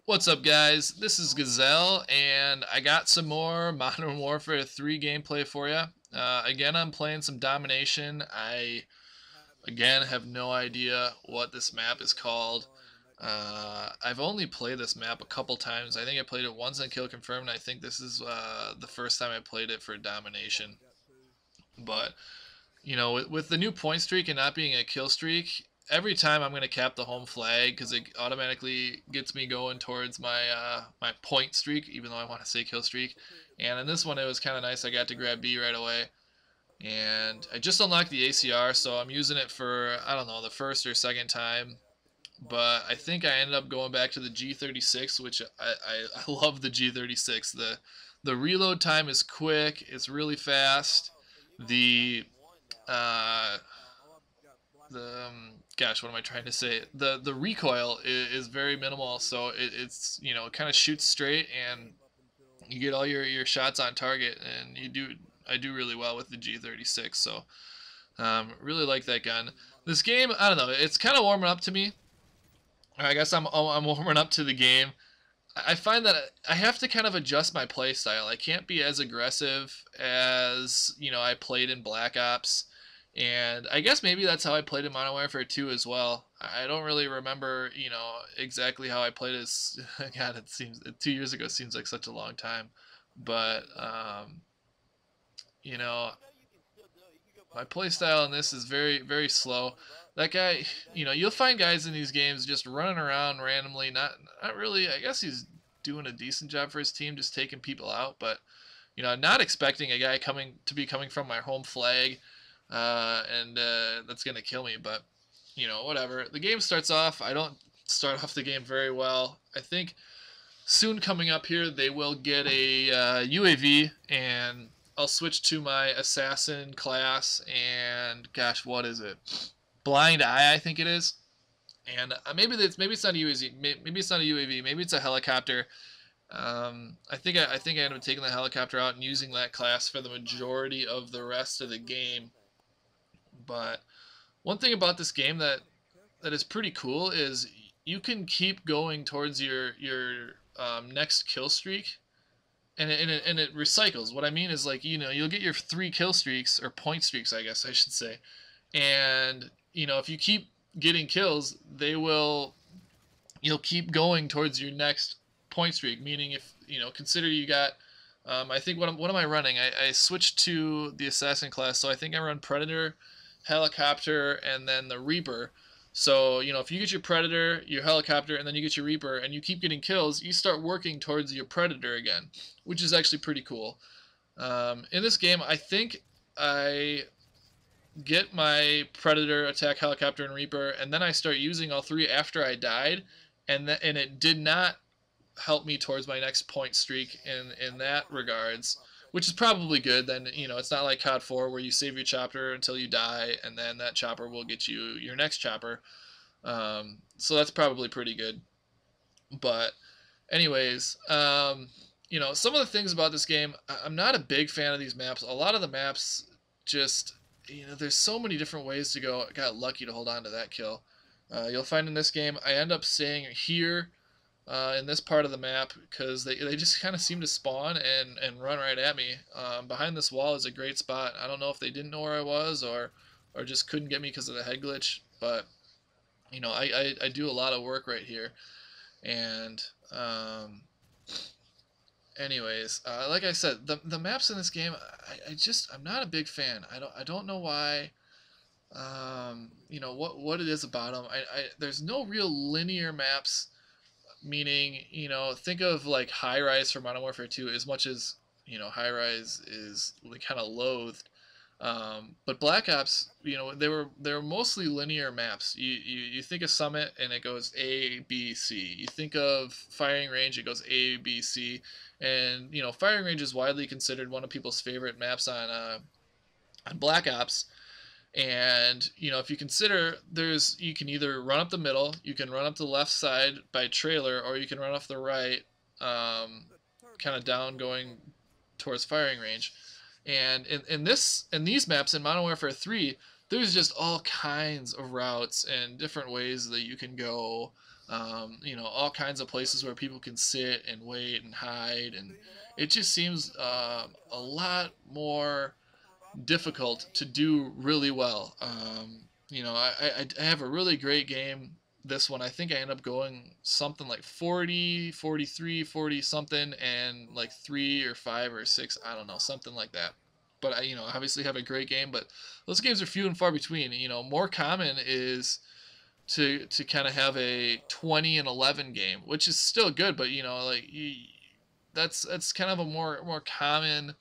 What's up, guys? This is Gazelle, and I got some more Modern Warfare 3 gameplay for you. Again, I'm playing some Domination. Again, have no idea what this map is called. I've only played this map a couple times. I think I played it once on Kill Confirmed, and I think this is the first time I played it for Domination. But with the new point streak and not being a kill streak, every time I'm going to cap the home flag because it automatically gets me going towards my point streak, even though I want to say kill streak. And in this one, it was kind of nice. I got to grab B right away. And I just unlocked the ACR, so I'm using it for, I don't know, the first or second time. But I think I ended up going back to the G36, which I love the G36. The reload time is quick. It's really fast. Uh, gosh, what am I trying to say? The recoil is very minimal, so it's it kind of shoots straight, and you get all your shots on target, and I do really well with the G36, so really like that gun. This game, I don't know, it's kind of warming up to me. I guess I'm warming up to the game. I find that I have to kind of adjust my play style. I can't be as aggressive as I played in Black Ops. And I guess maybe that's how I played in Modern Warfare 2 as well. I don't really remember, exactly how I played as God, it seems 2 years ago seems like such a long time. But you know, my play style in this is very, very slow. That guy, you'll find guys in these games just running around randomly, not really. I guess he's doing a decent job for his team, just taking people out, but not expecting a guy coming from my home flag. And that's gonna kill me, but whatever. The game starts off. I don't start off the game very well. I think soon coming up here they will get a UAV, and I'll switch to my assassin class. And gosh, what is it? Blind Eye, I think it is. And maybe it's not a UAV. Maybe it's not a UAV. Maybe it's a helicopter. I think I ended up taking the helicopter out and using that class for the majority of the rest of the game. But one thing about this game that is pretty cool is you can keep going towards your next kill streak, and it recycles. What I mean is, like, you'll get your 3 kill streaks, or point streaks, I guess I should say, and if you keep getting kills, you'll keep going towards your next point streak. Meaning, if consider you got I think what am I running? I switched to the assassin class, so I think I run Predator, helicopter, and then the Reaper. So if you get your Predator, your helicopter, and then you get your Reaper, and you keep getting kills, you start working towards your Predator again, which is actually pretty cool. In this game, I think I get my Predator, attack, helicopter, and Reaper, and then I start using all 3 after I died, and it did not help me towards my next point streak in that regards, which is probably good. Then it's not like COD 4 where you save your chopper until you die, and then that chopper will get you your next chopper. So that's probably pretty good. But anyways, some of the things about this game, I'm not a big fan of these maps. A lot of the maps just, there's so many different ways to go. I got lucky to hold on to that kill. You'll find in this game, I end up staying here in this part of the map because they just kind of seem to spawn and run right at me. Behind this wall is a great spot. I don't know if they didn't know where I was or just couldn't get me because of the head glitch, but I do a lot of work right here. And anyways, like I said, the maps in this game, I'm not a big fan. I don't know why. What it is about them. There's no real linear maps. Meaning, think of like High Rise from Modern Warfare 2, as much as High Rise is kind of loathed. But Black Ops, they were mostly linear maps. You think of Summit and it goes A, B, C. You think of Firing Range, it goes A, B, C. And Firing Range is widely considered one of people's favorite maps on Black Ops. And if you consider, you can either run up the middle, you can run up the left side by trailer, or you can run off the right, kind of down going towards Firing Range. And in these maps in Modern Warfare 3, there's just all kinds of routes and different ways that you can go. You know, all kinds of places where people can sit and wait and hide, and it just seems a lot more difficult to do really well. You know, I have a really great game. This one, I think I end up going something like 40, 43, 40 something, and like 3 or 5 or 6, I don't know, something like that. But I, you know, obviously have a great game, but those games are few and far between. You know, more common is to kind of have a 20 and 11 game, which is still good, but you know, like that's kind of a more common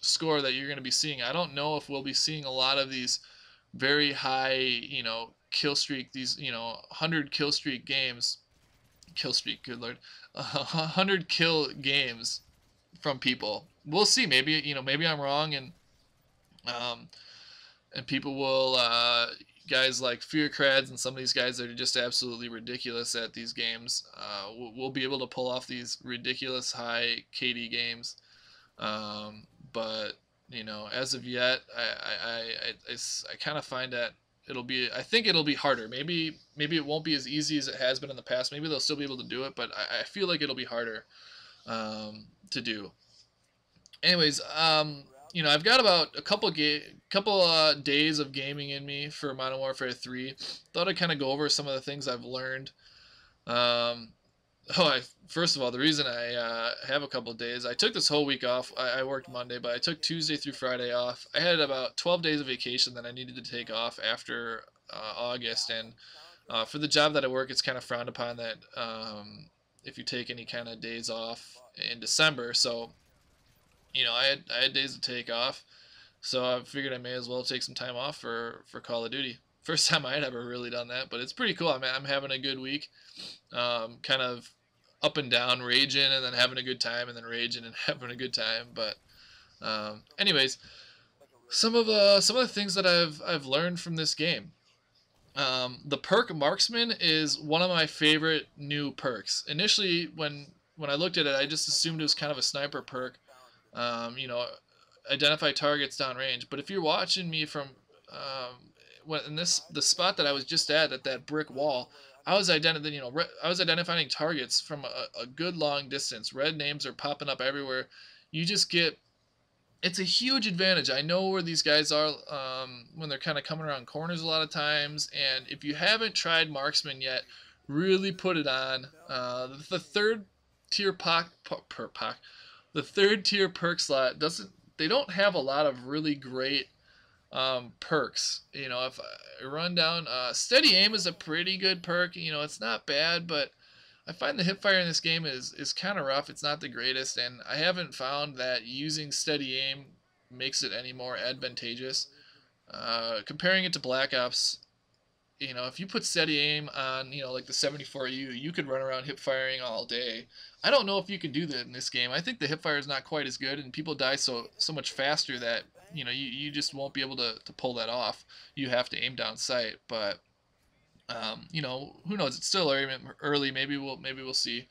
score that you're going to be seeing. I don't know if we'll be seeing a lot of these very high, you know, kill streak, these, you know, 100 kill streak games, kill streak, good lord, 100 kill games from people. We'll see. Maybe, you know, maybe I'm wrong, um, and people will, guys like Fear Crads and some of these guys that are just absolutely ridiculous at these games, will be able to pull off these ridiculous high KD games. But you know, as of yet, I kind of find that it'll be. I think it'll be harder. Maybe it won't be as easy as it has been in the past. Maybe they'll still be able to do it, but I feel like it'll be harder to do. Anyways, you know, I've got about a couple days of gaming in me for Modern Warfare 3. Thought I'd kind of go over some of the things I've learned. Um, First of all, the reason I have a couple of days, I took this whole week off. I worked Monday, but I took Tuesday through Friday off. I had about 12 days of vacation that I needed to take off after August, and for the job that I work, it's kind of frowned upon that if you take any kind of days off in December. So, you know, I had days to take off, so I figured I may as well take some time off for Call of Duty. First time I had ever really done that, but it's pretty cool. I'm having a good week. Kind of up and down, raging and then having a good time, and then raging and having a good time. But anyways, some of the things that I've learned from this game. The perk Marksman is one of my favorite new perks. Initially, when I looked at it, I just assumed it was kind of a sniper perk. You know, identify targets downrange. But if you're watching me from in the spot that I was just at that brick wall, I was identifying targets from a good long distance. Red names are popping up everywhere. You just get, it's a huge advantage. I know where these guys are when they're kind of coming around corners a lot of times. And if you haven't tried Marksman yet, really put it on. The third tier the third tier perk slot doesn't. They don't have a lot of really great perks. You know, if I run down, steady aim is a pretty good perk. You know, it's not bad, but I find the hipfire in this game is kind of rough. It's not the greatest, and I haven't found that using steady aim makes it any more advantageous. Comparing it to Black Ops, you know, if you put steady aim on, you know, like the 74U, you could run around hip firing all day. I don't know if you can do that in this game. I think the hip fire is not quite as good, and people die so much faster that, you know, you just won't be able to pull that off. You have to aim down sight, but you know, who knows? It's still early. Maybe we'll see.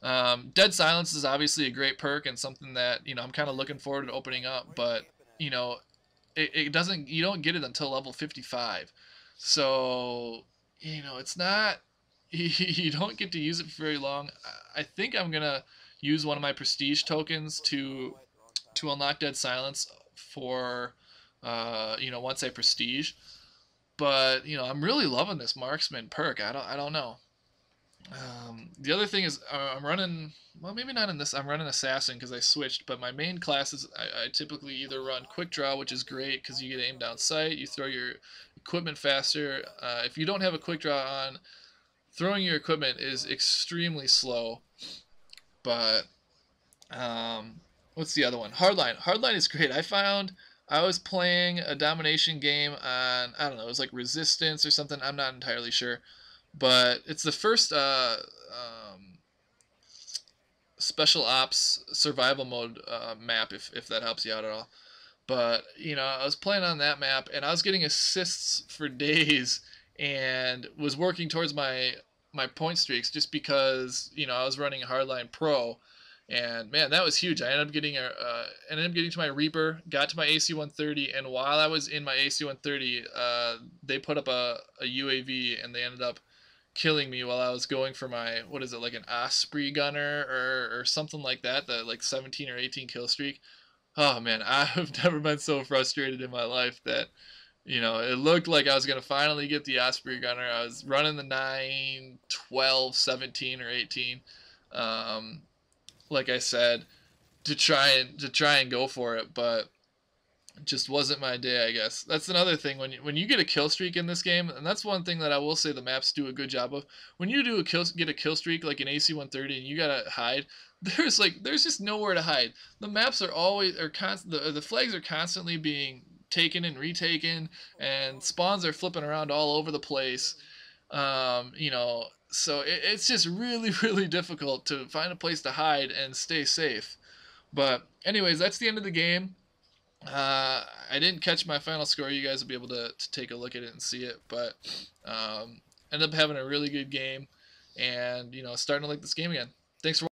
Dead Silence is obviously a great perk and something that, you know, I'm kind of looking forward to opening up, but you know, it doesn't, you don't get it until level 55. So, you know, it's not, you don't get to use it for very long. I think I'm gonna use one of my prestige tokens to unlock Dead Silence for you know, once I prestige. But you know, I'm really loving this Marksman perk. I don't know. The other thing is I'm running, well, maybe not in this. I'm running Assassin because I switched. But my main class is I typically either run Quick Draw, which is great because you get aim down sight. You throw your equipment faster. If you don't have a Quick Draw on, throwing your equipment is extremely slow. But what's the other one? Hardline. Hardline is great. I found I was playing a domination game on, I don't know, it was like Resistance or something. I'm not entirely sure. But it's the first special ops survival mode map, if that helps you out at all. But, you know, I was playing on that map, and I was getting assists for days and was working towards my point streaks just because, you know, I was running Hardline Pro. And man, that was huge. I ended up getting to my Reaper, got to my AC-130, and while I was in my AC-130, they put up a UAV, and they ended up killing me while I was going for my, what is it, like an Osprey gunner or something like that, the like 17 or 18 kill streak. Oh man, I've never been so frustrated in my life that, it looked like I was going to finally get the Osprey gunner. I was running the 9, 12, 17, or 18. Um, like I said, to try and go for it, but it just wasn't my day, I guess. That's another thing when you get a kill streak in this game, and that's one thing that I will say the maps do a good job of. When you get a kill streak like an AC-130 and you gotta hide, there's just nowhere to hide. The maps are always are constant. The flags are constantly being taken and retaken, and spawns are flipping around all over the place. So it's just really really difficult to find a place to hide and stay safe. But anyways, that's the end of the game. I didn't catch my final score. You guys will be able to take a look at it and see it. But ended up having a really good game, and starting to like this game again. Thanks for